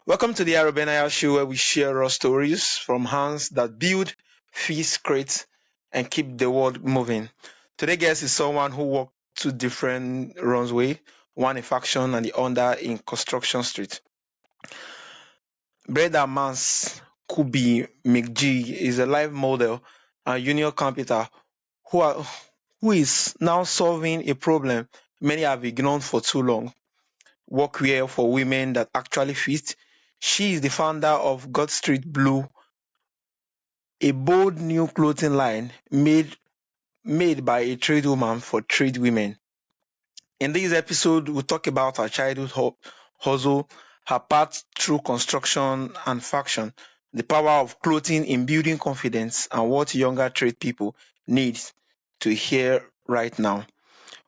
Welcome to the Aro Benaiah Show, where we share raw stories from hands that build, fix, create, and keep the world moving. Today's guest is someone who walked two different runways, one in fashion and the other in construction street. Brenda Maxx Cumby Mcgee is a live model and union carpenter who, are, who is now solving a problem many have ignored for too long. Workwear for women that actually fit. She is the founder of God Street Blue, a bold new clothing line made by a tradeswoman for tradeswomen. In this episode, we'll talk about her childhood hustle, her path through construction and fashion, the power of clothing in building confidence, and what younger trade people need to hear right now.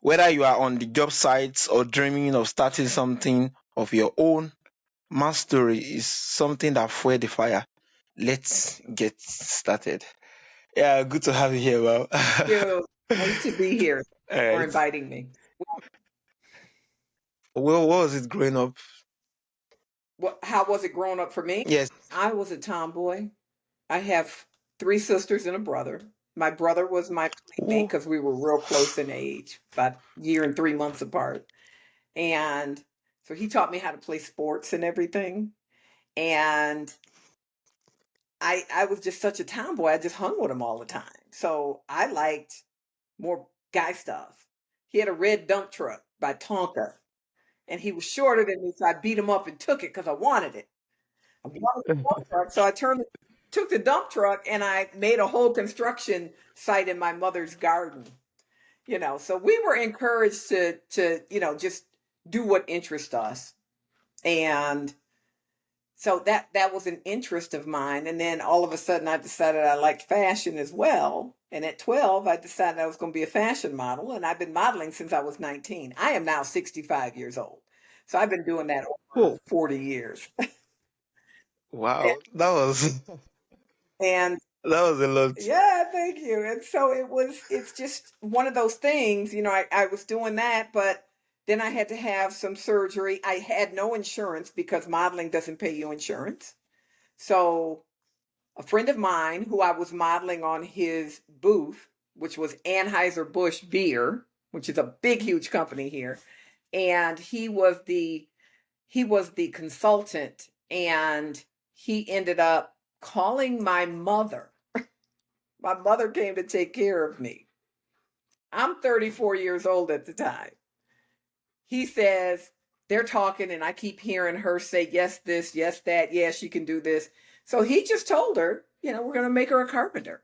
Whether you are on the job sites or dreaming of starting something of your own, my story is something that fueled the fire. Let's get started. Yeah, good to have you here, well. You. Nice to be here. All For right. inviting me. Well, what was it growing up? How was it growing up for me? Yes. I was a tomboy. I have three sisters and a brother. My brother was my playmate Oh, because we were real close in age, about a year and 3 months apart. And so he taught me how to play sports and everything. And I was just such a tomboy. I just hung with him all the time. So I liked more guy stuff. He had a red dump truck by Tonka, and he was shorter than me, so I beat him up and took it because I wanted it. I wanted the dump truck, so took the dump truck, and I made a whole construction site in my mother's garden. So we were encouraged to just do what interests us, and so that was an interest of mine. And then all of a sudden, I decided I liked fashion as well. And at 12, I decided I was going to be a fashion model, and I've been modeling since I was 19. I am now 65 years old. So I've been doing that over oh, 40 years. wow. That was And that was a lot. yeah, thank you. And so it's just one of those things, I was doing that, but then I had to have some surgery. I had no insurance because modeling doesn't pay you insurance. So a friend of mine who I was modeling on his booth, which was Anheuser-Busch Beer, which is a big, huge company here. And he was the consultant, and he ended up calling my mother. My mother came to take care of me. I'm 34 years old at the time. He says, they're talking, and I keep hearing her say, yes, this, yes, that, yes, she can do this. So he just told her, we're going to make her a carpenter.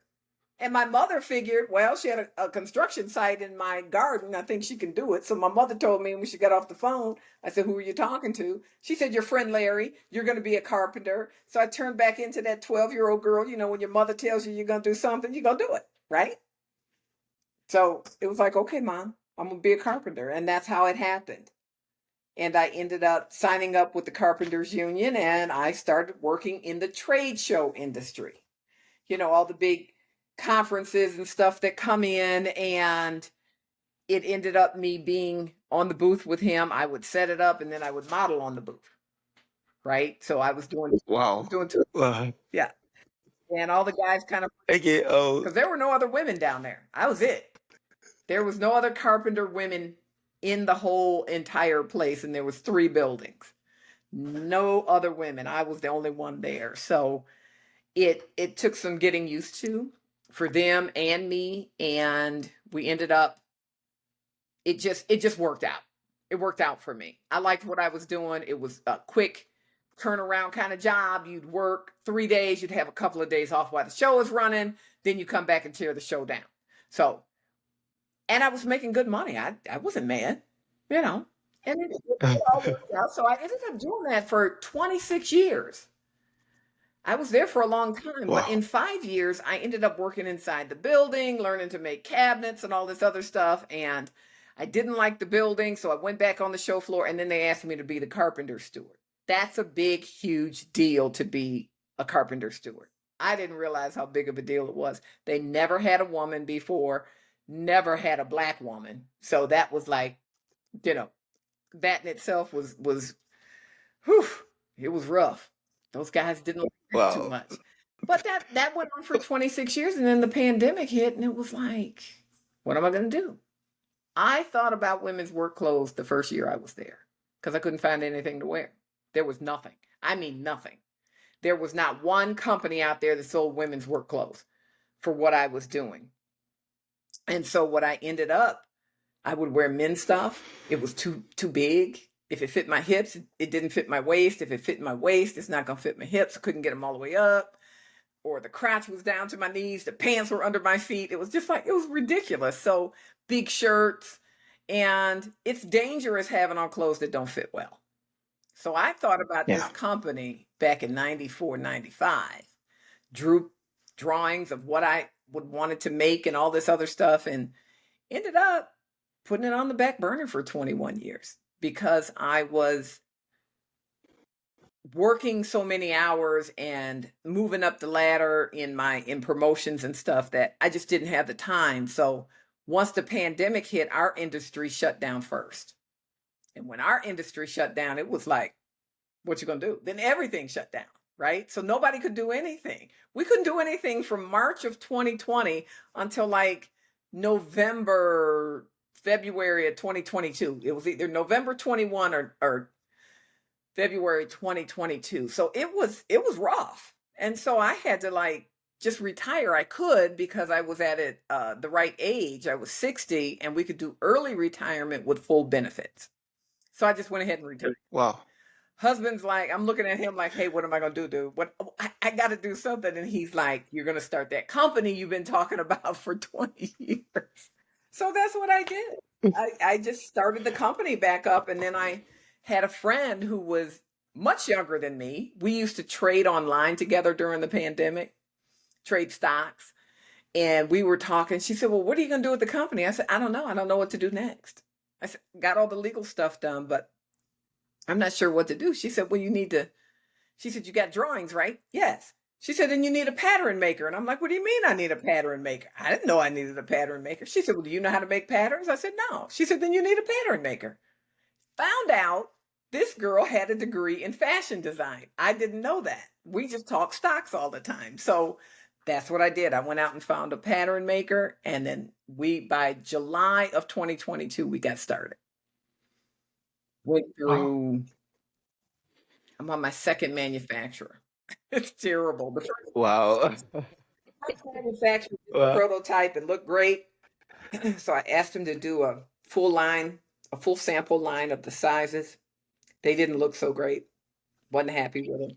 And my mother figured, well, she had a construction site in my garden. I think she can do it. So my mother told me when she got off the phone, I said, who are you talking to? She said, your friend Larry, you're going to be a carpenter. So I turned back into that 12-year-old girl. When your mother tells you you're going to do something, you're going to do it, right? So it was like, okay, Mom, I'm going to be a carpenter. And that's how it happened. And I ended up signing up with the Carpenters Union, and I started working in the trade show industry. All the big conferences and stuff that come in, and it ended up me being on the booth with him. I would set it up, and then I would model on the booth, right? So I was Wow. doing two, Wow. yeah. And all the guys kind of, Okay. Oh, because there were no other women down there. I was it. There was no other carpenter women in the whole entire place, and there was 3 buildings. No other women. I was the only one there. So it took some getting used to for them and me, and we ended up it just worked out. It worked out for me. I liked what I was doing. It was a quick turnaround kind of job. You'd work 3 days, you'd have a couple of days off while the show was running, then you come back and tear the show down. So, and I was making good money. I wasn't mad, you know. And it all worked out. So I ended up doing that for 26 years. I was there for a long time, but wow. in 5 years, I ended up working inside the building, learning to make cabinets and all this other stuff. And I didn't like the building, so I went back on the show floor, and then they asked me to be the carpenter steward. That's a big, huge deal to be a carpenter steward. I didn't realize how big of a deal it was. They never had a woman before, never had a black woman. So that was like, you know, that in itself was whew, It was rough. Those guys didn't like that too Wow. much. But that went on for 26 years, and then the pandemic hit, and it was like, what am I going to do? I thought about women's work clothes the first year I was there because I couldn't find anything to wear. There was nothing. I mean, nothing. There was not one company out there that sold women's work clothes for what I was doing. And so what I ended up, I would wear men's stuff. It was too big. If it fit my hips, it didn't fit my waist. If it fit my waist, it's not going to fit my hips. I couldn't get them all the way up. Or the crotch was down to my knees. The pants were under my feet. It was just like, it was ridiculous. So big shirts. And it's dangerous having on clothes that don't fit well. So I thought about this Yeah. company back in 94, 95, drew drawings of what I would wanted to make and all this other stuff, and ended up putting it on the back burner for 21 years because I was working so many hours and moving up the ladder in promotions and stuff that I just didn't have the time. So once the pandemic hit, our industry shut down first. And when our industry shut down, it was like, what you gonna do? Then everything shut down, right? So nobody could do anything. We couldn't do anything from March of 2020 until like November, February of 2022. It was either November 21 or February 2022. So it was rough. And so I had to like just retire. I could because I was at it the right age. I was 60 and we could do early retirement with full benefits. So I just went ahead and retired. Wow. Husband's like, I'm looking at him like, hey, what am I going to do, dude? What I got to do something. And he's like, you're going to start that company you've been talking about for 20 years. So that's what I did. I just started the company back up. And then I had a friend who was much younger than me. We used to trade online together during the pandemic, trade stocks. And we were talking. She said, well, what are you going to do with the company? I said, I don't know. I don't know what to do next. I said, got all the legal stuff done, but I'm not sure what to do. She said, well, she said, you got drawings, right? Yes. She said, then you need a pattern maker. And I'm like, what do you mean I need a pattern maker? I didn't know I needed a pattern maker. She said, well, do you know how to make patterns? I said, no. She said, then you need a pattern maker. Found out this girl had a degree in fashion design. I didn't know that. We just talk stocks all the time. So that's what I did. I went out and found a pattern maker. And then by July of 2022, we got started. Went through, I'm on my second manufacturer. It's terrible. The Wow. first manufacturer did a Wow. prototype. It looked great. So I asked him to do a full sample line of the sizes. They didn't look so great. Wasn't happy with them.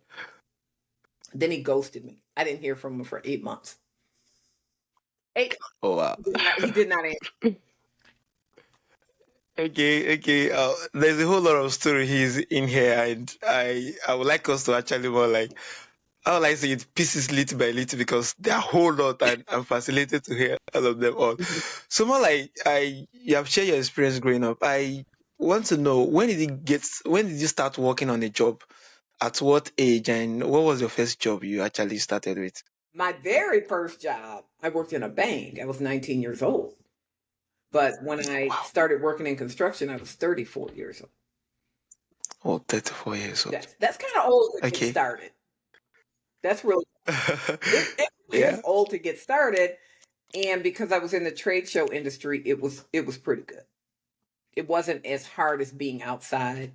Then he ghosted me. I didn't hear from him for 8 months. 8 months. Oh wow. He did not answer. Okay. There's a whole lot of story he's in here, and I would like us to actually more like, I would like to say it pieces little by little because there are a whole lot, and I'm fascinated to hear all of them all. So more like you have shared your experience growing up. I want to know, when did you start working on a job? At what age, and what was your first job you actually started with? My very first job, I worked in a bank. I was 19 years old. But when I Wow. started working in construction, I was 34 years old. Oh, 34 years old. That's kind of old to get Okay. started. That's really, it Yeah. is old to get started. And because I was in the trade show industry, it was pretty good. It wasn't as hard as being outside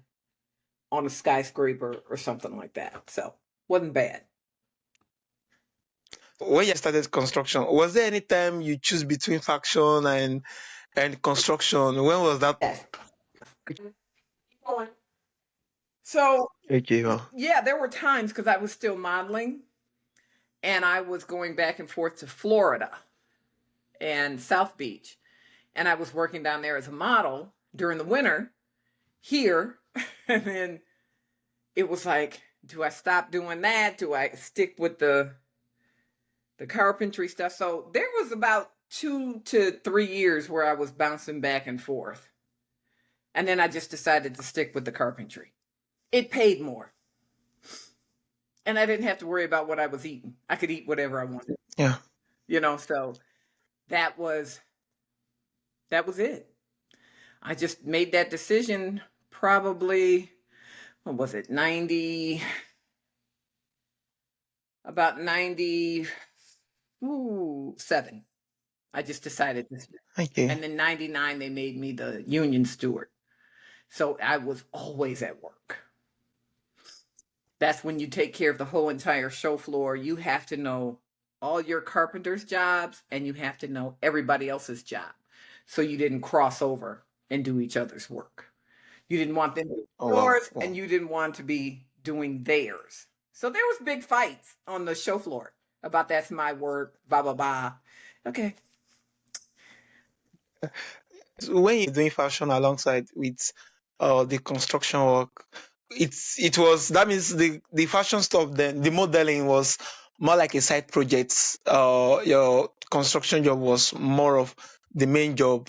on a skyscraper or something like that. So wasn't bad. When you started construction, was there any time you choose between faction and construction? When was that? Yes. So Okay. Well. yeah, there were times because I was still modeling and I was going back and forth to Florida and South Beach. And I was working down there as a model during the winter here. And then it was like, do I stop doing that? Do I stick with the carpentry stuff? So there was about 2 to 3 years where I was bouncing back and forth. And then I just decided to stick with the carpentry. It paid more. And I didn't have to worry about what I was eating. I could eat whatever I wanted. Yeah. So that was it. I just made that decision probably, what was it, 90, about 97. I just decided this. Okay. And then 99, they made me the union steward. So I was always at work. That's when you take care of the whole entire show floor. You have to know all your carpenter's jobs and you have to know everybody else's job. So you didn't cross over and do each other's work. You didn't want them to do Oh wow. yours Wow. and you didn't want to be doing theirs. So there was big fights on the show floor about that's my work, blah, blah, blah. Okay. So when you're doing fashion alongside with the construction work, it was that means the fashion stuff, then the modeling was more like a side project. Your construction job was more of the main job,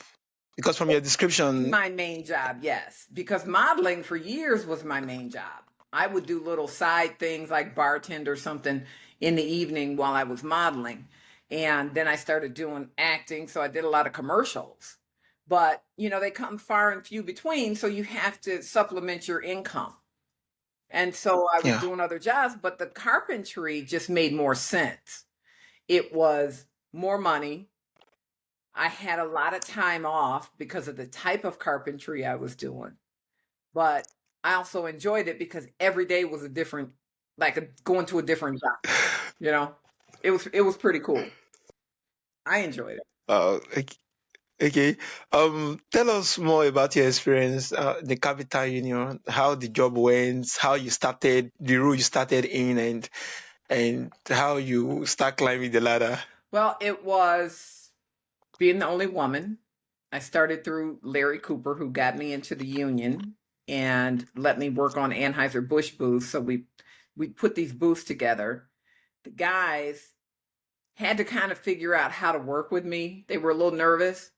because from your description. My main job, yes, because modeling for years was my main job. I would do little side things like bartend or something in the evening while I was modeling. And then I started doing acting, so I did a lot of commercials. But, they come far and few between, so you have to supplement your income. And so I was Yeah. doing other jobs, but the carpentry just made more sense. It was more money. I had a lot of time off because of the type of carpentry I was doing. But I also enjoyed it because every day was a different, going to a different job, It was pretty cool. I enjoyed it. Okay. Okay. Tell us more about your experience, the Capital Union, how the job went, how you started, the role you started in, and how you start climbing the ladder. Well, it was being the only woman. I started through Larry Cooper, who got me into the union and let me work on Anheuser-Busch booths. So we put these booths together. The guys had to kind of figure out how to work with me. They were a little nervous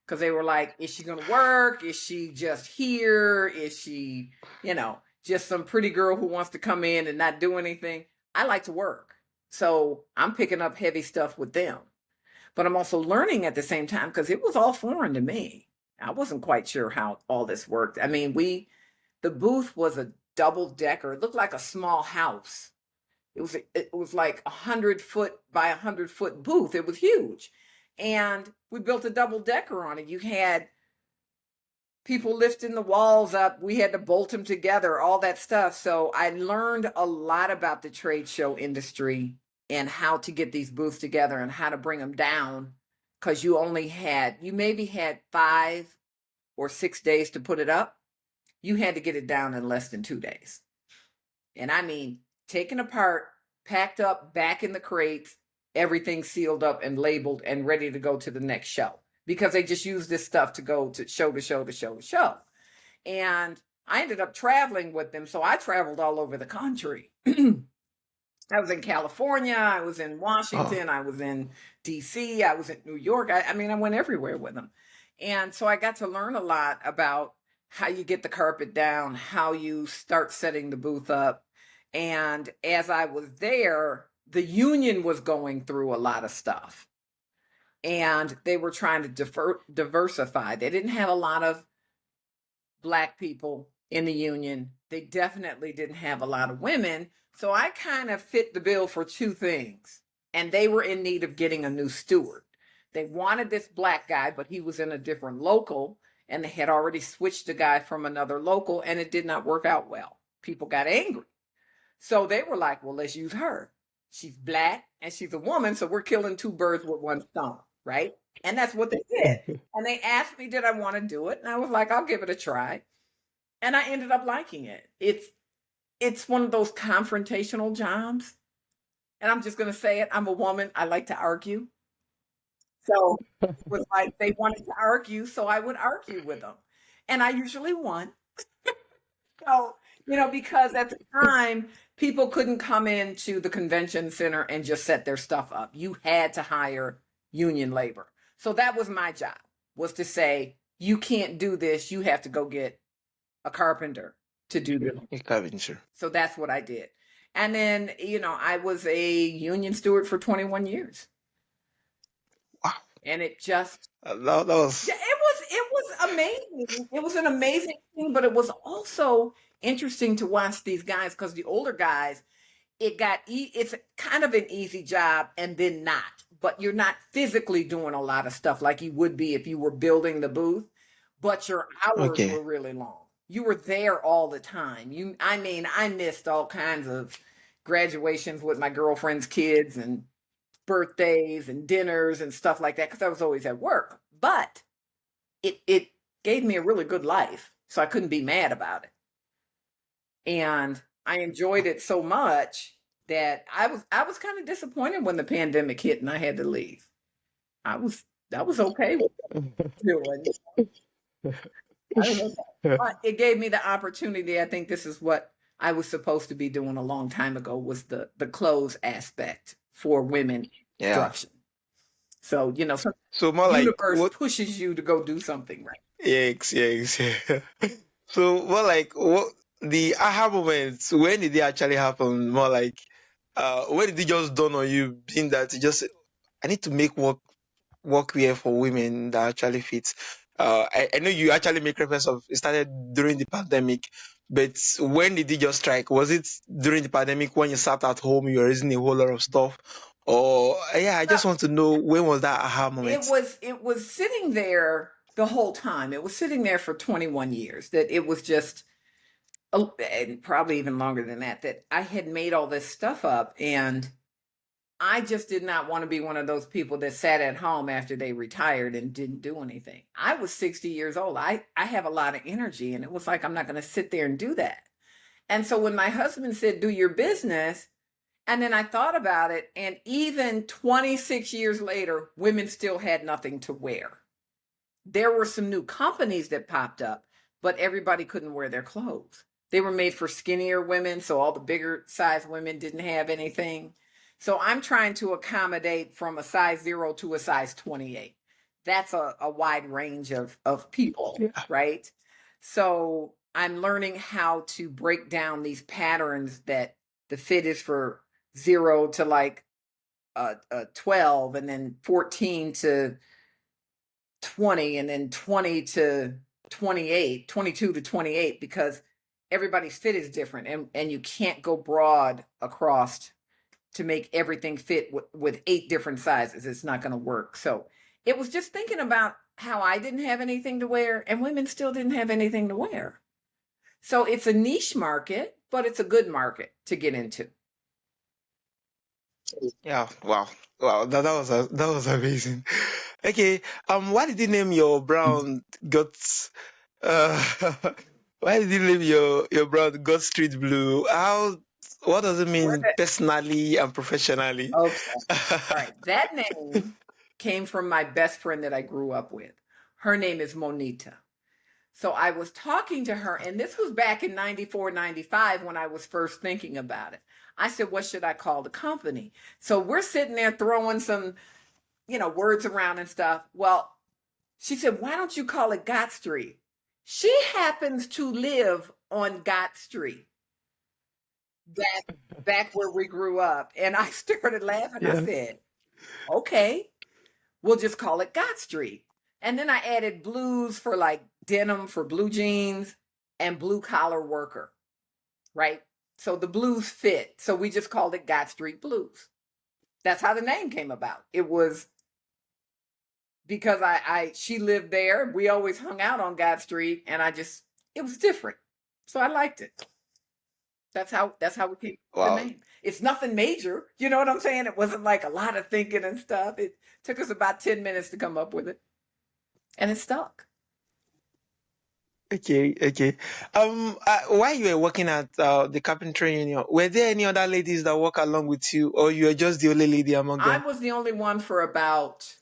because they were like, is she going to work? Is she just here? Is she, just some pretty girl who wants to come in and not do anything? I like to work. So I'm picking up heavy stuff with them. But I'm also learning at the same time because it was all foreign to me. I wasn't quite sure how all this worked. I mean, the booth was a double decker. It looked like a small house. It was like 100-foot by 100-foot booth. It was huge. And we built a double decker on it. You had people lifting the walls up. We had to bolt them together, all that stuff. So I learned a lot about the trade show industry and how to get these booths together and how to bring them down, because you maybe had 5 or 6 days to put it up. You had to get it down in less than 2 days. And I mean, taken apart, packed up, back in the crates, everything sealed up and labeled and ready to go to the next show, because they just use this stuff to go to show to show to show to show. And I ended up traveling with them. So I traveled all over the country. I was in California, I was in Washington, I was in DC, I was in New York. I mean, I went everywhere with them. And so I got to learn a lot about how you get the carpet down, how you start setting the booth up. And as I was there, the union was going through a lot of stuff. And they were trying to diversify. They didn't have a lot of Black people in the union. They definitely didn't have a lot of women. So I kind of fit the bill for 2 things. And they were in need of getting a new steward. They wanted this Black guy, but he was in a different local. And they had already switched a guy from another local, and it did not work out well. People got angry. So they were like, well, let's use her. She's Black and she's a woman, so we're killing 2 birds with 1 stone, right? And that's what they did. And they asked me, did I want to do it? And I was like, I'll give it a try. And I ended up liking it. It's one of those confrontational jobs. And I'm just going to say it. I'm a woman. I like to argue. So it was like they wanted to argue, so I would argue with them. And I usually won. So, because at the time, people couldn't come into the convention center and just set their stuff up. You had to hire union labor. So that was my job, was to say, you can't do this. You have to go get a carpenter to do this. A carpenter. So that's what I did. And then, I was a union steward for 21 years. Wow. And it just... that was... Yeah, it was amazing. It was an amazing thing, but it was also interesting to watch these guys, because the older guys, it's kind of an easy job and then not, but you're not physically doing a lot of stuff like you would be if you were building the booth, but your hours Okay. were really long. You were there all the time. I missed all kinds of graduations with my girlfriend's kids and birthdays and dinners and stuff like that, because I was always at work. But it gave me a really good life, so I couldn't be mad about it. And I enjoyed it so much that I was kind of disappointed when the pandemic hit and I had to leave. I was okay with doing. I was okay. But it gave me the opportunity. I think this is what I was supposed to be doing a long time ago, was the clothes aspect for women Yeah. construction. So, some So more like universe what? pushes you to go do something right. Yes, yes. So more like what the aha moments, when did they actually happen? More like when did it just dawn on you, being that you just I need to make workwear for women that actually fits. I know you actually make reference of it started during the pandemic, but when did it just strike? Was it during the pandemic when you sat at home, you were raising a whole lot of stuff? Or yeah, I just want to know, when was that aha moment? It was sitting there the whole time. It was sitting there for 21 years. That it was just, and probably even longer than that. That I had made all this stuff up, and I just did not want to be one of those people that sat at home after they retired and didn't do anything. I was 60 years old. I have a lot of energy, and it was like, I'm not going to sit there and do that. And so when my husband said, do your business, and then I thought about it, and even 26 years later, women still had nothing to wear. There were some new companies that popped up, but everybody couldn't wear their clothes. They were made for skinnier women, so all the bigger size women didn't have anything. So I'm trying to accommodate from a size 0 to a size 28. That's a wide range of people, Yeah. right? So I'm learning how to break down these patterns that the fit is for 0 to like 12, and then 14 to 20, and then 20 to 28, 22 to 28, because everybody's fit is different, and you can't go broad across to make everything fit with 8 different sizes. It's not going to work. So it was just thinking about how I didn't have anything to wear and women still didn't have anything to wear. So it's a niche market, but it's a good market to get into. Yeah. Wow. Wow. That was amazing. Okay. Why did you name your brown guts? Uh, why did you name your brown gut street blue? How? What does it Where mean personally and professionally? Okay. All right. That name came from my best friend that I grew up with. Her name is Monita. So I was talking to her, and this was back in 94, 95 when I was first thinking about it. I said, what should I call the company? So we're sitting there throwing some, words around and stuff. Well, she said, why don't you call it Gott Street? She happens to live on Gott Street, back where we grew up. And I started laughing. I Yeah. said, okay, we'll just call it Gott Street. And then I added blues for like denim for blue jeans and blue collar worker, right? So the blues fit. So we just called it Gott Street Blues. That's how the name came about. It was because she lived there. We always hung out on Gott Street, and it was different. So I liked it. That's how we came up with the Wow. name. It's nothing major. You know what I'm saying? It wasn't like a lot of thinking and stuff. It took us about 10 minutes to come up with it. And it stuck. Okay. Okay. While you were working at the carpentry union, were there any other ladies that work along with you, or you were just the only lady among I them? was the only one for about,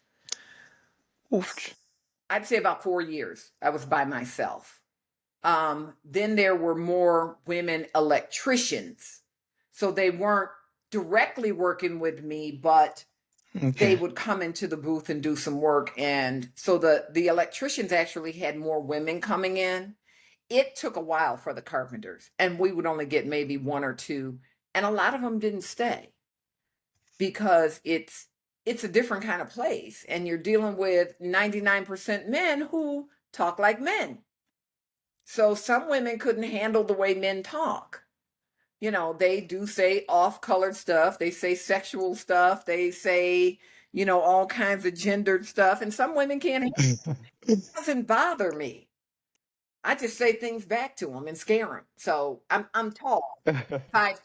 Oof. I'd say about 4 years. I was by myself. Then there were more women electricians. So they weren't directly working with me, but they Okay. would come into the booth and do some work. And so the electricians actually had more women coming in. It took a while for the carpenters, and we would only get maybe 1 or 2. And a lot of them didn't stay because it's a different kind of place, and you're dealing with 99% men who talk like men. So some women couldn't handle the way men talk. You know, they do say off-colored stuff, they say sexual stuff, they say, you know, all kinds of gendered stuff, and some women can't handle it. It doesn't bother me. I just say things back to them and scare them. So I'm tall, 5'10",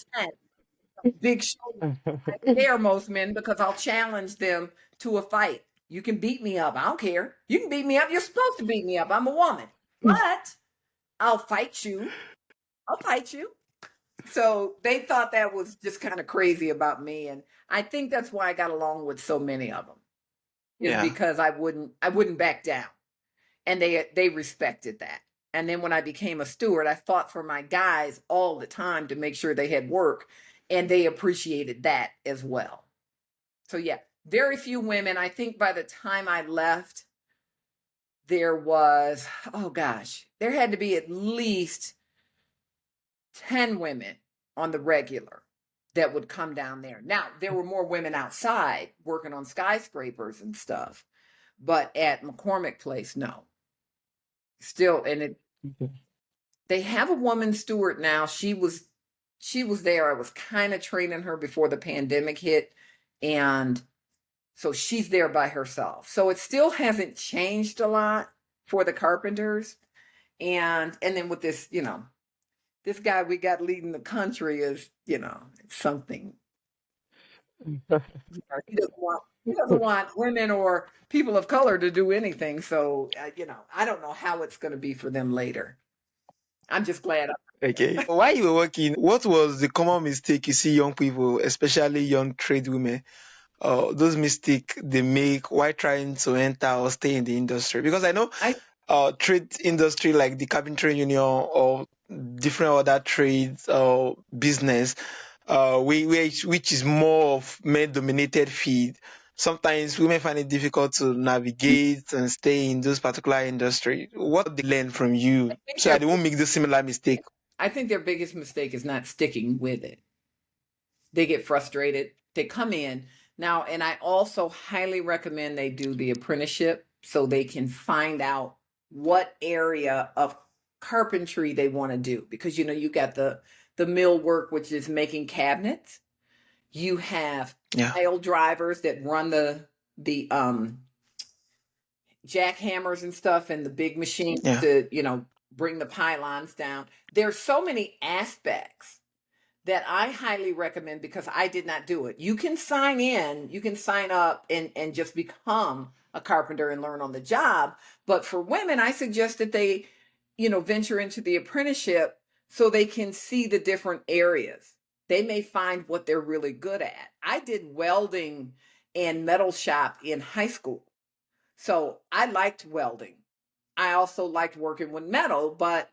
big shoulders. I scare most men because I'll challenge them to a fight. You can beat me up. I don't care. You can beat me up. You're supposed to beat me up. I'm a woman. But I'll fight you. I'll fight you. So they thought that was just kind of crazy about me. And I think that's why I got along with so many of them, is Yeah. because I wouldn't back down. And they respected that. And then when I became a steward, I fought for my guys all the time to make sure they had work, and they appreciated that as well. So yeah, very few women. I think by the time I left, there was, oh gosh, there had to be at least 10 women on the regular that would come down there. Now, there were more women outside working on skyscrapers and stuff, but at McCormick Place, no. Still, and they have a woman steward now. She was there. I was kind of training her before the pandemic hit, and so she's there by herself. So it still hasn't changed a lot for the carpenters. And then with this, you know, this guy we got leading the country is, you know, it's something. He doesn't want women or people of color to do anything. So, you know, I don't know how it's going to be for them later. I'm just glad. Okay. While you were working, what was the common mistake you see young people, especially young tradeswomen, those mistakes they make while trying to enter or stay in the industry? Because I know trade industry like the carpentry union or different other trades or business, which is more of men-dominated field. Sometimes women find it difficult to navigate and stay in those particular industry. What they learn from you so that they won't make the similar mistake? I think their biggest mistake is not sticking with it. They get frustrated. They come in now, and I also highly recommend they do the apprenticeship so they can find out what area of carpentry they want to do. Because, you know, you got the mill work, which is making cabinets. You have pile drivers that run the jackhammers and stuff, and the big machines to, you know, bring the pylons down. There's so many aspects that I highly recommend, because I did not do it. You can sign in, you can sign up and just become a carpenter and learn on the job. But for women, I suggest that they, you know, venture into the apprenticeship so they can see the different areas. They may find what they're really good at. I did welding and metal shop in high school. So I liked welding. I also liked working with metal, but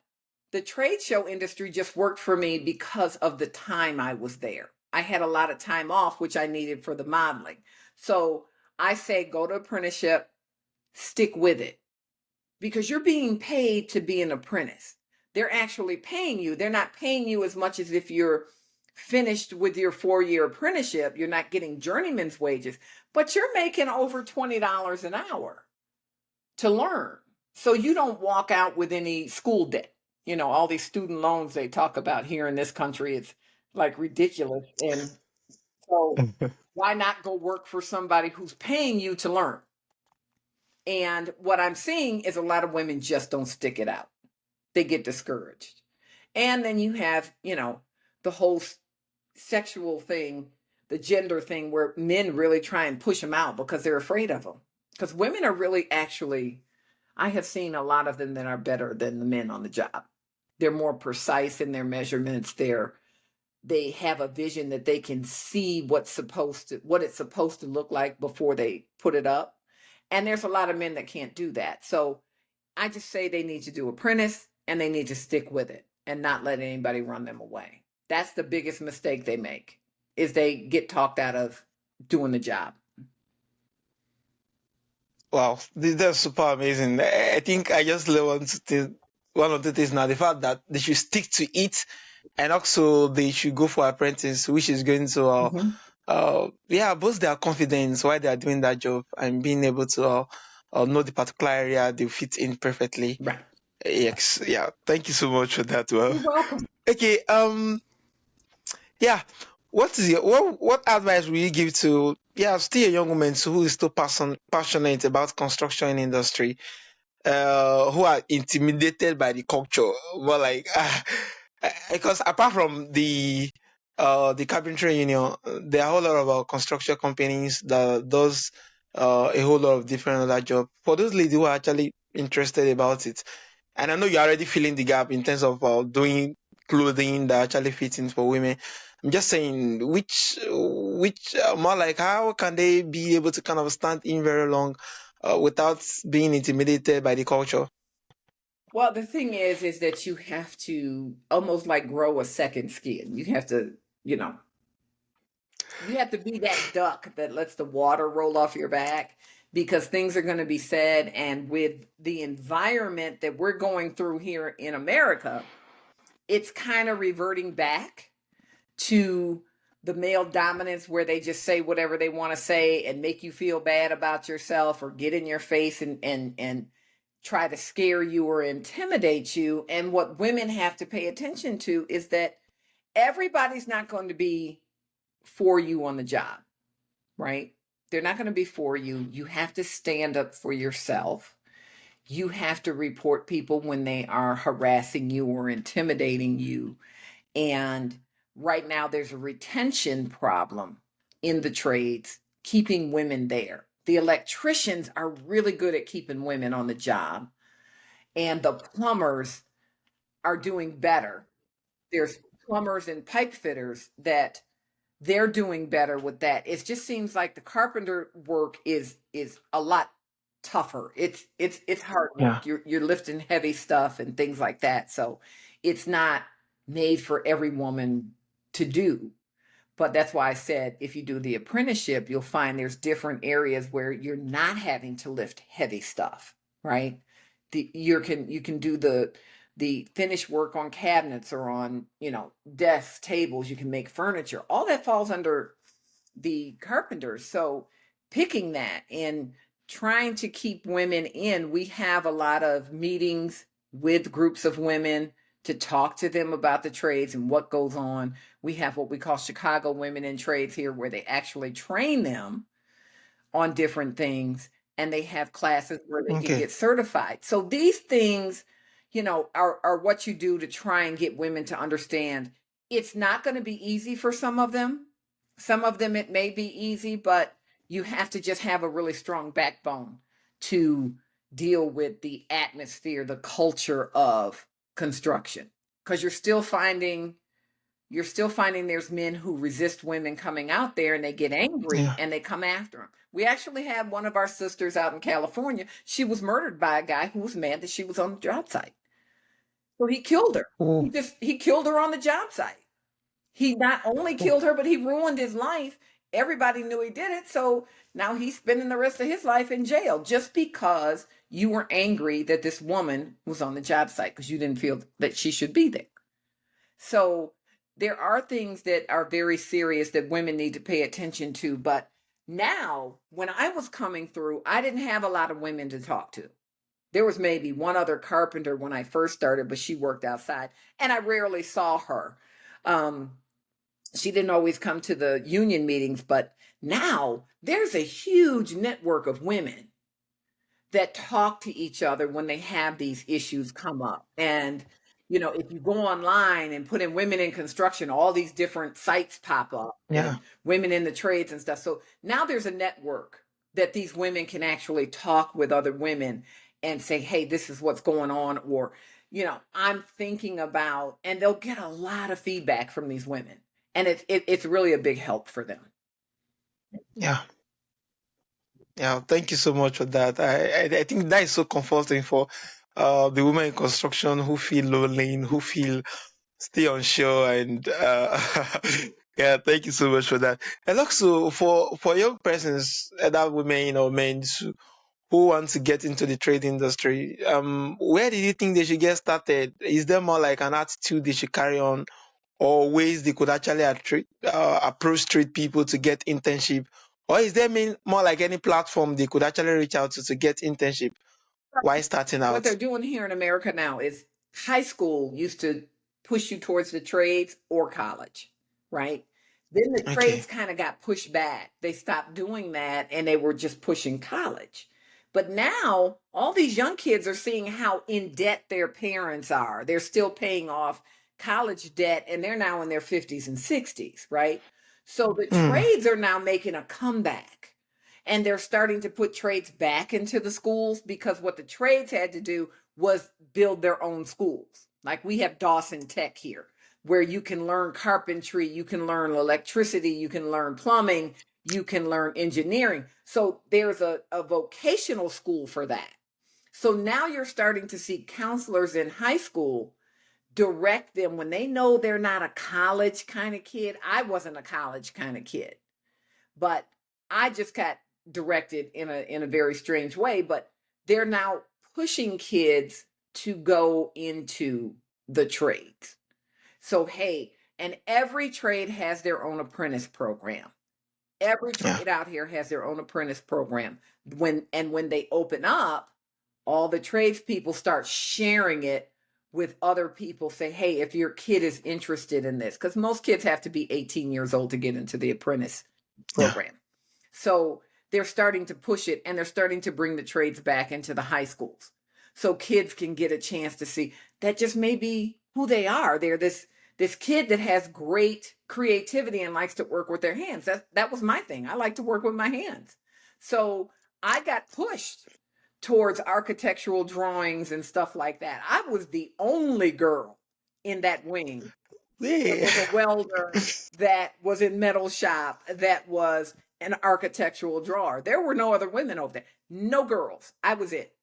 the trade show industry just worked for me because of the time I was there. I had a lot of time off, which I needed for the modeling. So I say, go to apprenticeship, stick with it, because you're being paid to be an apprentice. They're actually paying you. They're not paying you as much as if you're finished with your 4-year apprenticeship. You're not getting journeyman's wages, but you're making over $20 an hour to learn. So you don't walk out with any school debt. You know, all these student loans they talk about here in this country, it's like ridiculous. And so why not go work for somebody who's paying you to learn? And what I'm seeing is a lot of women just don't stick it out. They get discouraged. And then you have, you know, the whole sexual thing, the gender thing, where men really try and push them out because they're afraid of them. Because women are really actually, I have seen a lot of them that are better than the men on the job. They're more precise in their measurements. They have a vision that they can see what it's supposed to look like before they put it up. And there's a lot of men that can't do that. So I just say they need to do apprentice, and they need to stick with it and not let anybody run them away. That's the biggest mistake they make, is they get talked out of doing the job. Wow, that's super amazing. I think I just want to one of the things now, the fact that they should stick to it, and also they should go for apprentice, which is going to boost their confidence while they are doing that job and being able to know the particular area they fit in perfectly. Right. Yes, yeah. Thank you so much for that. Well, You're welcome. okay. Yeah. What advice will you give to still a young woman who is still passionate about construction industry, who are intimidated by the culture, but like because apart from the carpentry union, there are a whole lot of construction companies that does a whole lot of different other jobs. For those ladies who are actually interested about it, and I know you're already filling the gap in terms of doing clothing that actually fits in for women. I'm just saying, which more like how can they be able to kind of stand in very long without being intimidated by the culture? Well, the thing is that you have to almost like grow a second skin. You have to, you know, you have to be that duck that lets the water roll off your back because things are going to be said. And with the environment that we're going through here in America, it's kind of reverting back to the male dominance where they just say whatever they want to say and make you feel bad about yourself or get in your face and try to scare you or intimidate you. And what women have to pay attention to is that everybody's not going to be for you on the job, right? They're not going to be for you. You have to stand up for yourself. You have to report people when they are harassing you or intimidating you. And right now, there's a retention problem in the trades, keeping women there. The electricians are really good at keeping women on the job, and the plumbers are doing better. There's plumbers and pipe fitters that they're doing better with that. It just seems like the carpenter work is a lot tougher. It's hard Yeah. work. You're lifting heavy stuff and things like that. So it's not made for every woman to do. But that's why I said if you do the apprenticeship, you'll find there's different areas where you're not having to lift heavy stuff, right? You can do the finish work on cabinets or on, desks, tables, you can make furniture. All that falls under the carpenters. So picking that and trying to keep women in, we have a lot of meetings with groups of women to talk to them about the trades and what goes on. We have what we call Chicago Women in Trades here, where they actually train them on different things and they have classes where they can Okay. get certified. So these things, are what you do to try and get women to understand it's not going to be easy for some of them. Some of them it may be easy, but you have to just have a really strong backbone to deal with the atmosphere, the culture of construction. Because you're still finding there's men who resist women coming out there and they get angry Yeah. and they come after them. We actually had one of our sisters out in California. She was murdered by a guy who was mad that she was on the job site. So he killed her. Oh. He killed her on the job site. He not only Oh. killed her, but he ruined his life. Everybody knew he did it. So now he's spending the rest of his life in jail just because you were angry that this woman was on the job site because you didn't feel that she should be there. So there are things that are very serious that women need to pay attention to. But now, when I was coming through, I didn't have a lot of women to talk to. There was maybe one other carpenter when I first started, but she worked outside, and I rarely saw her. Um, she didn't always come to the union meetings, but now there's a huge network of women that talk to each other when they have these issues come up. And, if you go online and put in women in construction, all these different sites pop up Yeah. and women in the trades and stuff. So now there's a network that these women can actually talk with other women and say, hey, this is what's going on. Or, I'm thinking about, and they'll get a lot of feedback from these women. And it's really a big help for them. Yeah. Yeah. Thank you so much for that. I think that is so comforting for the women in construction who feel lonely, who feel stay unsure, and yeah. Thank you so much for that. And also for young persons, other women, men who want to get into the trade industry, where do you think they should get started? Is there more like an attitude they should carry on, or ways they could actually approach trade people to get internship? Or is there more like any platform they could actually reach out to get internship? Why starting What they're out? doing here in America now is high school used to push you towards the trades or college, right? Then the Okay. trades kind of got pushed back. They stopped doing that and they were just pushing college. But now all these young kids are seeing how in debt their parents are. They're still paying off college debt and they're now in their 50s and 60s, right? So the Mm. trades are now making a comeback and they're starting to put trades back into the schools because what the trades had to do was build their own schools. Like we have Dawson Tech here, where you can learn carpentry, you can learn electricity, you can learn plumbing, you can learn engineering. So there's a vocational school for that. So now you're starting to see counselors in high school direct them when they know they're not a college kind of kid. I wasn't a college kind of kid, but I just got directed in a very strange way. But they're now pushing kids to go into the trades. So hey, and every trade has their own apprentice program. Every Yeah. trade out here has their own apprentice program. When they open up, all the tradespeople start sharing it with other people. Say, hey, if your kid is interested in this, because most kids have to be 18 years old to get into the apprentice Yeah. program. So they're starting to push it and they're starting to bring the trades back into the high schools. So kids can get a chance to see that just may be who they are. They're this kid that has great creativity and likes to work with their hands. That was my thing. I like to work with my hands. So I got pushed towards architectural drawings and stuff like that. I was the only girl in that wing that Yeah. was a welder, that was in metal shop, that was an architectural drawer. There were no other women over there. No girls. I was it.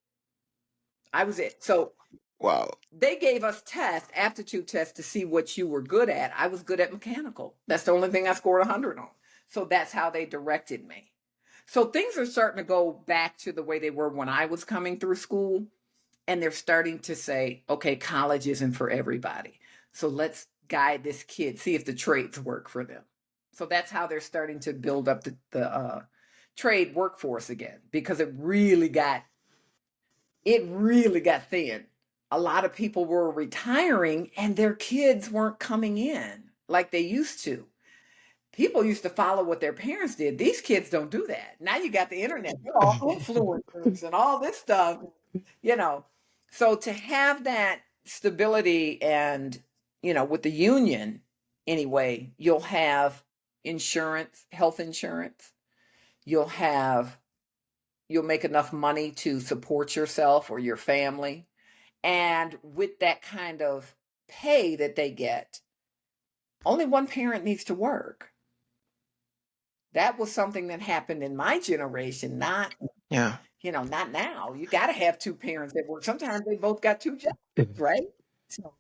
I was it. So Wow. they gave us tests, aptitude tests to see what you were good at. I was good at mechanical. That's the only thing I scored 100 on. So that's how they directed me. So things are starting to go back to the way they were when I was coming through school. And they're starting to say, okay, college isn't for everybody. So let's guide this kid, see if the trades work for them. So that's how they're starting to build up the trade workforce again, because it really got thin. A lot of people were retiring and their kids weren't coming in like they used to. People used to follow what their parents did. These kids don't do that. Now you got the internet, they're all influencers and all this stuff, you know. So to have that stability and, with the union anyway, you'll have insurance, health insurance. You'll have you'll make enough money to support yourself or your family. And with that kind of pay that they get, only one parent needs to work. That was something that happened in my generation, not, Yeah. not now. You got to have two parents that work. Sometimes they both got two jobs, right? So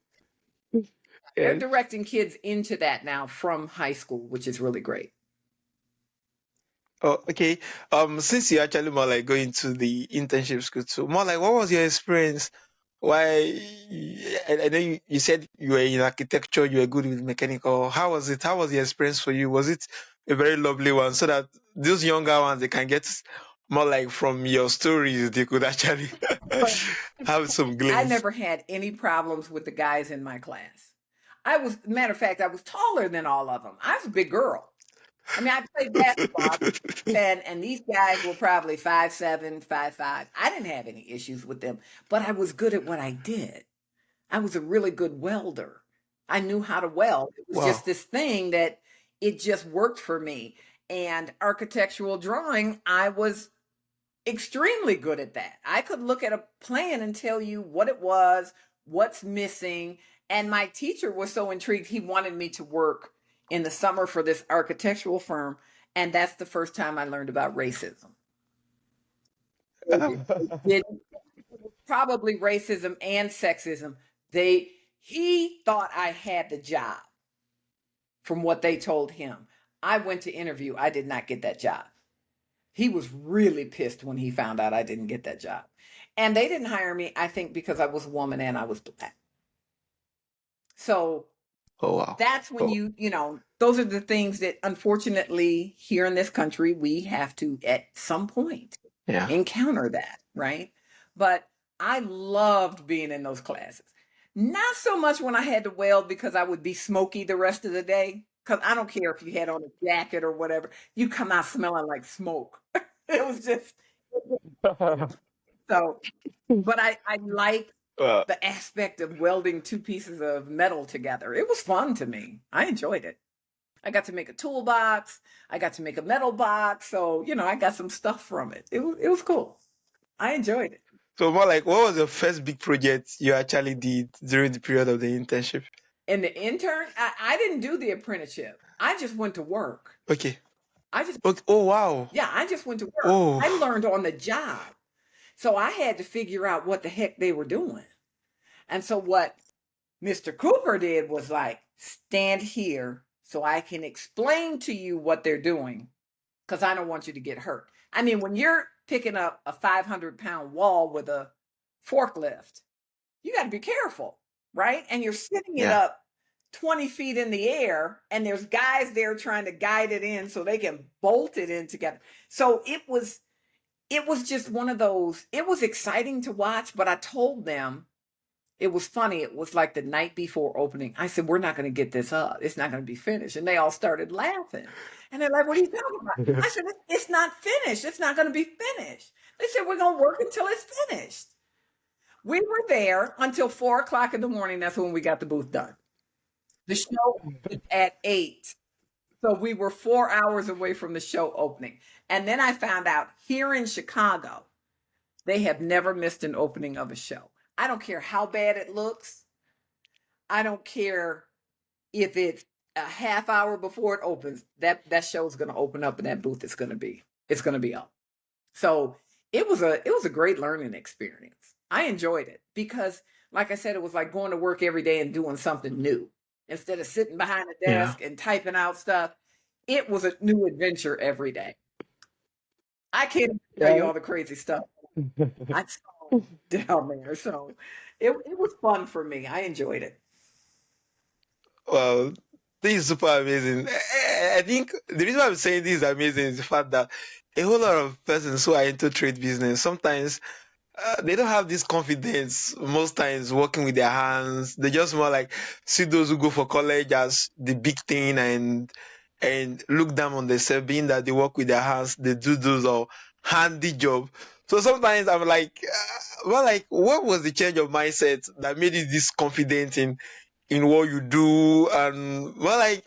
they're Yes. directing kids into that now from high school, which is really great. Oh, okay. Since you actually more like going to the internship school too, more like what was your experience? Why? I know you said you were in architecture, you were good with mechanical. How was it? How was the experience for you? Was it a very lovely one, so that those younger ones they can get more like from your stories, they could actually have some I glimpse. never had any problems with the guys in my class. Matter of fact, I was taller than all of them. I was a big girl. I mean, I played basketball. I was 10, and these guys were probably 5'7", 5'5". I didn't have any issues with them, but I was good at what I did. I was a really good welder. I knew how to weld. It was Wow. just this thing that it just worked for me. And architectural drawing, I was extremely good at that. I could look at a plan and tell you what it was, what's missing. And my teacher was so intrigued, he wanted me to work in the summer for this architectural firm. And that's the first time I learned about racism. Didn't Probably racism and sexism. He thought I had the job from what they told him. I went to interview. I did not get that job. He was really pissed when he found out I didn't get that job. And they didn't hire me, I think, because I was a woman and I was black. So Oh wow. that's when Oh those are the things that unfortunately here in this country, we have to at some point yeah. encounter that, right? But I loved being in those classes. Not so much when I had to weld because I would be smoky the rest of the day. Because I don't care if you had on a jacket or whatever, you come out smelling like smoke. It was just so. But I like Well, the aspect of welding two pieces of metal together. It was fun to me. I enjoyed it. I got to make a toolbox. I got to make a metal box. So, I got some stuff from it. It was cool. I enjoyed it. so more like, what was the first big project you actually did during the period of the internship? And the intern, I didn't do the apprenticeship. I just went to work. Okay. I just, Okay. Oh wow. yeah, I just went to work. I Oh. learned on the job. So I had to figure out what the heck they were doing. And so what Mr. Cooper did was like, stand here so I can explain to you what they're doing because I don't want you to get hurt. I mean, when you're picking up a 500-pound wall with a forklift, you got to be careful, right? And you're sitting it Yeah. up 20 feet in the air, and there's guys there trying to guide it in so they can bolt it in together. So it was just one of those, it was exciting to watch, but I told them, it was funny. It was like the night before opening. I said, we're not going to get this up. It's not going to be finished. And they all started laughing. And they're like, what are you talking about? I said, it's not finished. It's not going to be finished. They said, we're going to work until it's finished. We were there until 4:00 in the morning. That's when we got the booth done. The show opened at 8. So we were 4 hours away from the show opening. And then I found out here in Chicago, they have never missed an opening of a show. I don't care how bad it looks. I don't care if it's a half hour before it opens. That show is going to open up and that booth is going to be up. So it was a great learning experience. I enjoyed it because, like I said, it was like going to work every day and doing something new instead of sitting behind a Yeah. desk and typing out stuff. It was a new adventure every day. I can't even tell you all the crazy stuff I saw down there. So it was fun for me. I enjoyed it. Well, this is super amazing. I think the reason why I'm saying this is amazing is the fact that a whole lot of persons who are into trade business sometimes they don't have this confidence most times working with their hands. They just more like see those who go for college as the big thing and look down on themselves, being that they work with their hands, they do those or handy job. So sometimes I'm like, what was the change of mindset that made you this confident in what you do? And I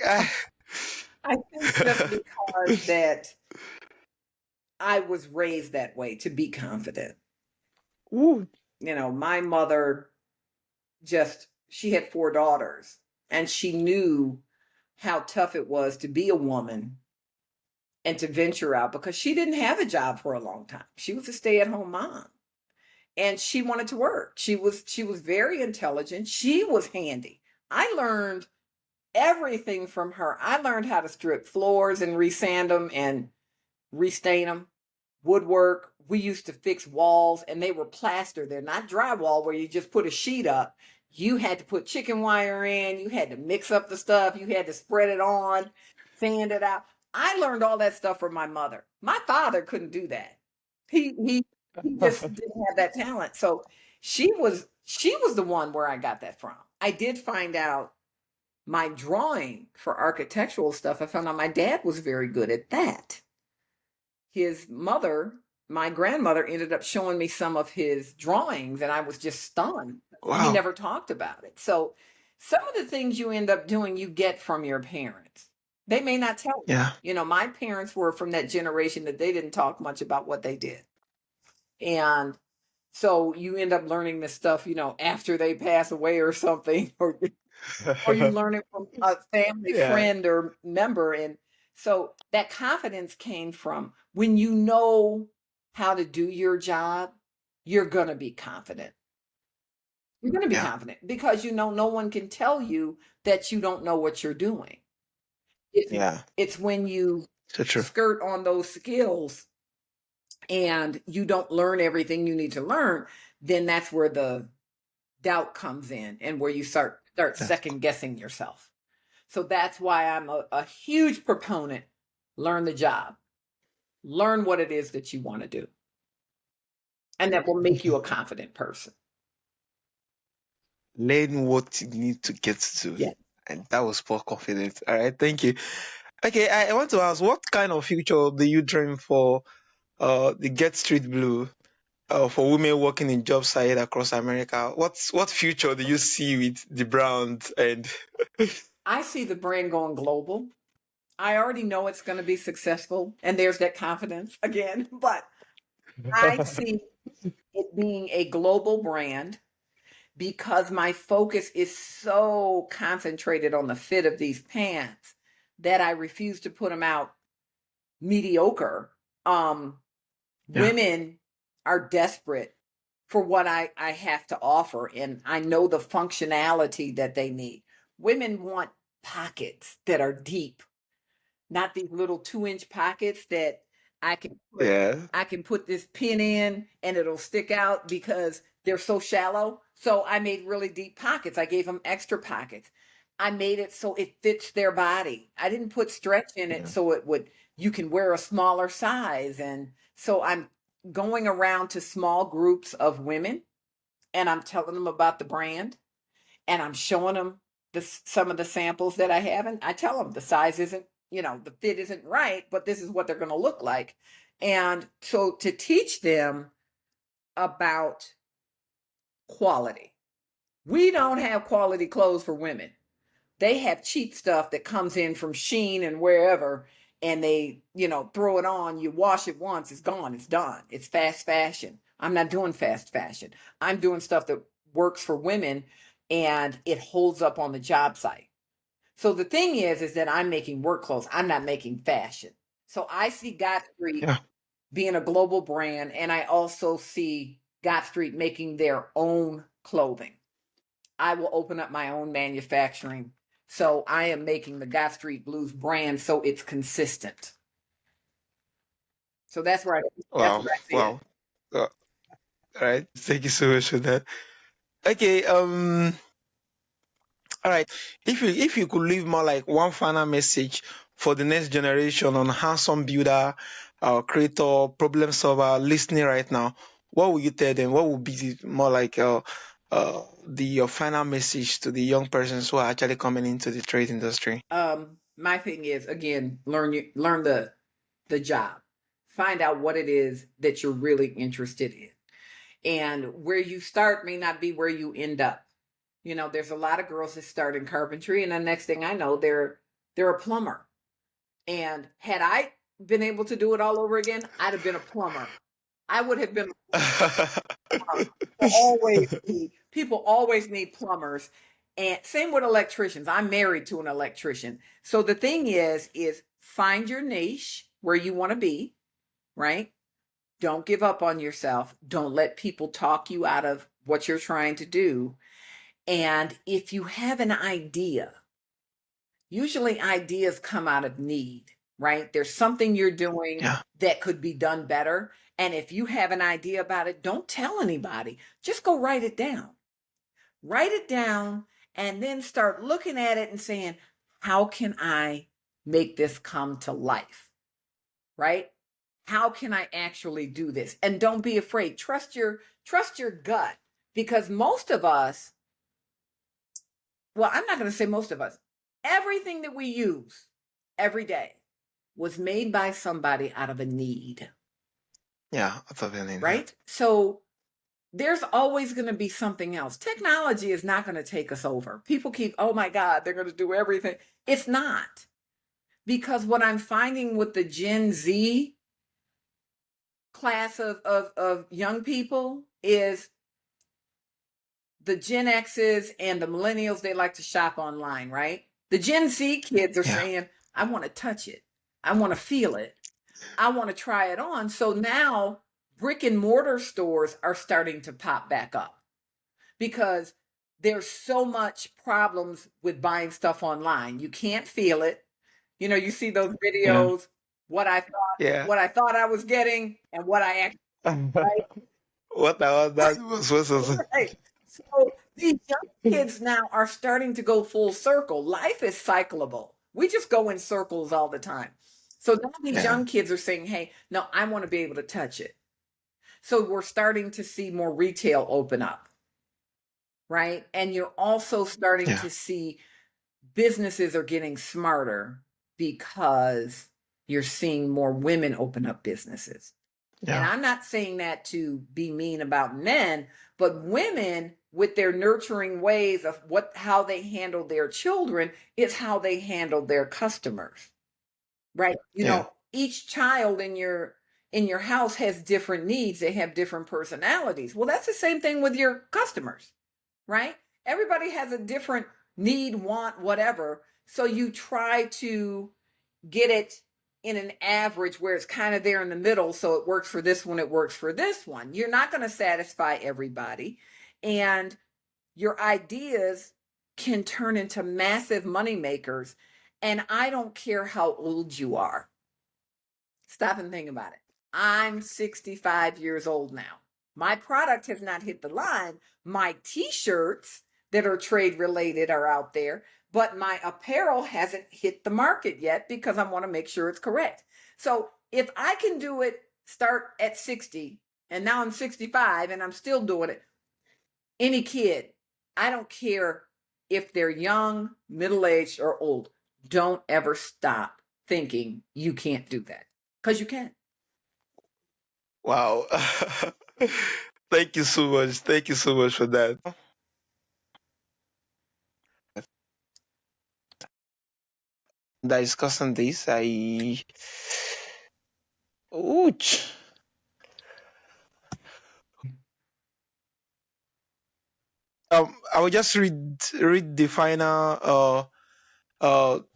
think just because that I was raised that way to be confident. Ooh, My mother she had 4 daughters and she knew how tough it was to be a woman and to venture out because she didn't have a job for a long time. She was a stay-at-home mom and she wanted to work. She was very intelligent. She was handy. I learned everything from her. I learned how to strip floors and resand them and restain them. Woodwork. We used to fix walls and they were plaster. They're not drywall where you just put a sheet up. You had to put chicken wire in. You had to mix up the stuff. You had to spread it on, sand it out. I learned all that stuff from my mother. My father couldn't do that. He just didn't have that talent. So she was the one where I got that from. I did find out my drawing for architectural stuff. I found out my dad was very good at that. His mother, my grandmother, ended up showing me some of his drawings and I was just stunned. He wow. never talked about it. So some of the things you end up doing, you get from your parents. They may not tell you. Yeah. My parents were from that generation that they didn't talk much about what they did. And so you end up learning this stuff, after they pass away or something, or you learn it from a family Yeah. friend or member. And so that confidence came from when you know how to do your job, you're going to be confident. You're going to be Yeah. confident because no one can tell you that you don't know what you're doing. Yeah. It's when you So true. skirt on those skills and you don't learn everything you need to learn, then that's where the doubt comes in and where you start second guessing yourself. So that's why I'm a huge proponent. Learn the job. Learn what it is that you want to do. and that will make you a confident person. Learn what you need to get to. Yeah. And that was for confidence. All right, thank you. Okay, I want to ask, what kind of future do you dream for the Get Street Blue for women working in job site across America? What future do you see with the brand? And I see the brand going global. I already know it's going to be successful, and there's that confidence again, but I see it being a global brand because my focus is so concentrated on the fit of these pants that I refuse to put them out mediocre. yeah, Women are desperate for what I have to offer, and I know the functionality that they need. Women want pockets that are deep, not these little 2-inch pockets that I can put yeah, I can put this pin in and it'll stick out because they're so shallow. So I made really deep pockets. I gave them extra pockets. I made it so it fits their body. I didn't put stretch in it yeah, so it would you can wear a smaller size. And so I'm going around to small groups of women and I'm telling them about the brand and I'm showing them some of the samples that I have, and I tell them the size isn't, the fit isn't right, but this is what they're going to look like. And so to teach them about quality, we don't have quality clothes for women. They have cheap stuff that comes in from Shein and wherever, and they, throw it on. You wash it once, it's gone, it's done. It's fast fashion. I'm not doing fast fashion. I'm doing stuff that works for women and it holds up on the job site. So the thing is that I'm making work clothes. I'm not making fashion. So I see Got Street yeah. being a global brand, and I also see Got Street making their own clothing. I will open up my own manufacturing. So I am making the Got Street Blues brand so it's consistent. So that's Wow, where I see it. wow. All right, thank you so much for that. Okay, all right. If you could leave more like one final message for the next generation on handsome builder, creator, problem solver listening right now, what would you tell them? What would be more like the your final message to the young persons who are actually coming into the trade industry? My thing is again, learn the job. Find out what it is that you're really interested in. And where you start may not be where you end up. There's a lot of girls that start in carpentry, and the next thing I know, they're a plumber. And had I been able to do it all over again, I'd have been a plumber. I would have been people always need plumbers. And same with electricians. I'm married to an electrician. So the thing is find your niche where you want to be, right? Don't give up on yourself. Don't let people talk you out of what you're trying to do. And if you have an idea, usually ideas come out of need, right? There's something you're doing Yeah, that could be done better. And if you have an idea about it, don't tell anybody. Just go write it down. Write it down and then start looking at it and saying, how can I make this come to life? Right? How can I actually do this? And don't be afraid. Trust your gut, because most of us, well, I'm not going to say most of us, everything that we use every day was made by somebody out of a need, yeah, I thought that. Yeah. right? So there's always going to be something else. Technology is not going to take us over. People keep, oh my God, they're going to do everything. It's not. Because what I'm finding with the Gen Z class of young people is the Gen X's and the millennials, they like to shop online, right? The Gen Z kids are Yeah. saying, I want to touch it. I want to feel it. I want to try it on. So now brick and mortar stores are starting to pop back up because there's so much problems with buying stuff online. You can't feel it. You see those Yeah. videos, what I thought, Yeah. what I thought I was getting and what I actually, right? What I was that was Right. So these young kids now are starting to go full circle. Life is cyclable. We just go in circles all the time. So now these yeah. young kids are saying, hey, no, I want to be able to touch it. So we're starting to see more retail open up, right? And you're also starting Yeah. to see businesses are getting smarter because you're seeing more women open up businesses. And Yeah. I'm not saying that to be mean about men, but women with their nurturing ways of how they handle their children is how they handle their customers. Right? Yeah. Each child in your house has different needs, they have different personalities. Well, that's the same thing with your customers, right? Everybody has a different need, want, whatever. So you try to get it in an average where it's kind of there in the middle, so it works for this one, it works for this one. You're not going to satisfy everybody, and your ideas can turn into massive money makers. And I don't care how old you are. Stop and think about it. I'm 65 years old now. My product has not hit the line. My t-shirts that are trade related are out there, but my apparel hasn't hit the market yet because I want to make sure it's correct. So if I can do it, start at 60, and now I'm 65 and I'm still doing it, any kid, I don't care if they're young, middle-aged, or old, don't ever stop thinking you can't do that, because you can. Wow. Thank you so much. Thank you so much for that. Discussing this, ouch. I will just read the final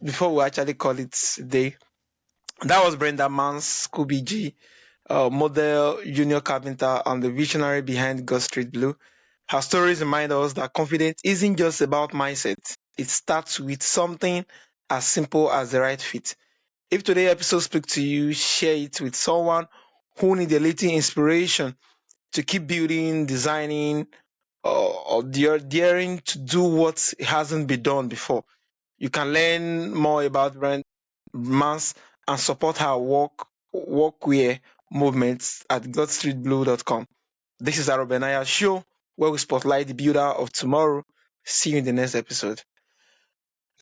before we actually call it day. That was Brenda Maxx Cumby Mcgee, model, junior carpenter, and the visionary behind God Street Blue. Her stories remind us that confidence isn't just about mindset. It starts with something as simple as the right fit. If today's episode speaks to you, share it with someone who needs a little inspiration to keep building, designing, or daring to do what hasn't been done before. You can learn more about Brenda Maxx and support her workwear movements at godstreetblue.com. This is Aro Benaiah Show, where we spotlight the builder of tomorrow. See you in the next episode.